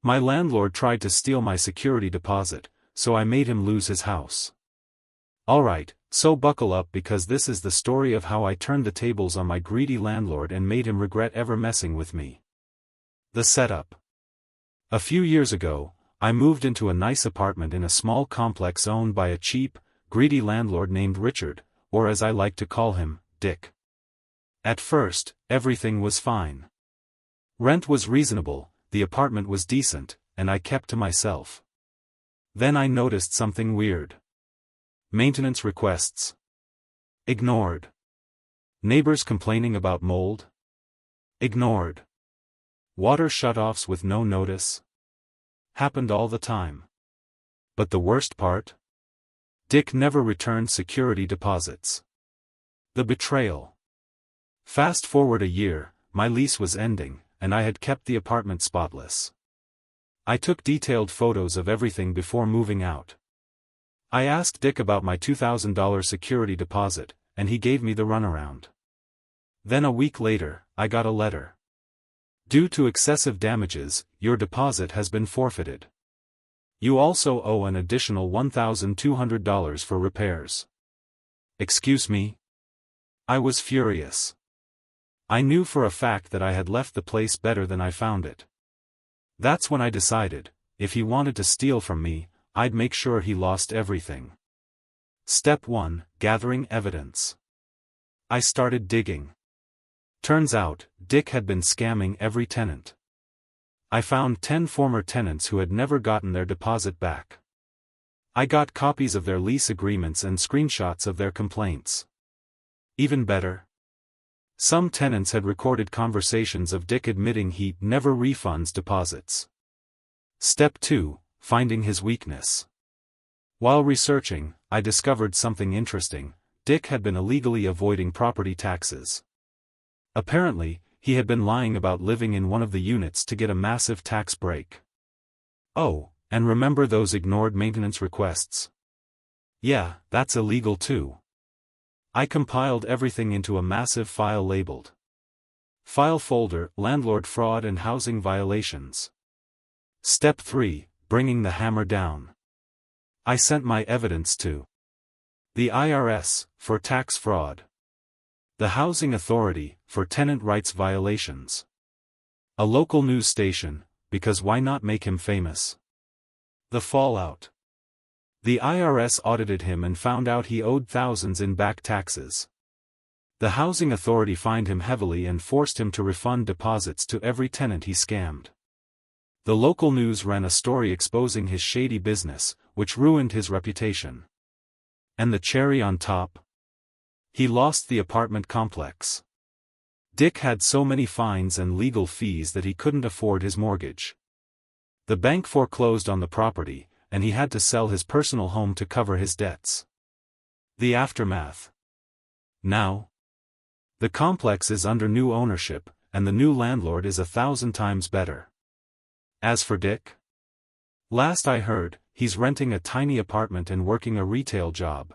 My landlord tried to steal my security deposit, so I made him lose his house. Alright, so buckle up because this is the story of how I turned the tables on my greedy landlord and made him regret ever messing with me. The setup. A few years ago, I moved into a nice apartment in a small complex owned by a cheap, greedy landlord named Richard, or as I like to call him, Dick. At first, everything was fine. Rent was reasonable, the apartment was decent, and I kept to myself. Then I noticed something weird. Maintenance requests ignored. Neighbors complaining about mold ignored. Water shutoffs with no notice happened all the time. But the worst part? Dick never returned security deposits. The betrayal. Fast forward a year, my lease was ending, and I had kept the apartment spotless. I took detailed photos of everything before moving out. I asked Dick about my $2,000 security deposit, and he gave me the runaround. Then a week later, I got a letter. Due to excessive damages, your deposit has been forfeited. You also owe an additional $1,200 for repairs. Excuse me? I was furious. I knew for a fact that I had left the place better than I found it. That's when I decided, if he wanted to steal from me, I'd make sure he lost everything. Step 1: Gathering evidence. I started digging. Turns out, Dick had been scamming every tenant. I found 10 former tenants who had never gotten their deposit back. I got copies of their lease agreements and screenshots of their complaints. Even better, some tenants had recorded conversations of Dick admitting he never refunds deposits. Step 2: Finding his weakness. While researching, I discovered something interesting. Dick had been illegally avoiding property taxes. Apparently, he had been lying about living in one of the units to get a massive tax break. Oh, and remember those ignored maintenance requests? Yeah, that's illegal too. I compiled everything into a massive file labeled File Folder, Landlord Fraud and Housing Violations. Step 3: Bringing the hammer down. I sent my evidence to the IRS, for tax fraud. The Housing Authority, for tenant rights violations. A local news station, because why not make him famous? The fallout. The IRS audited him and found out he owed thousands in back taxes. The Housing Authority fined him heavily and forced him to refund deposits to every tenant he scammed. The local news ran a story exposing his shady business, which ruined his reputation. And the cherry on top? He lost the apartment complex. Dick had so many fines and legal fees that he couldn't afford his mortgage. The bank foreclosed on the property, and he had to sell his personal home to cover his debts. The aftermath. Now, the complex is under new ownership, and the new landlord is 1,000 times better. As for Dick? Last I heard, he's renting a tiny apartment and working a retail job.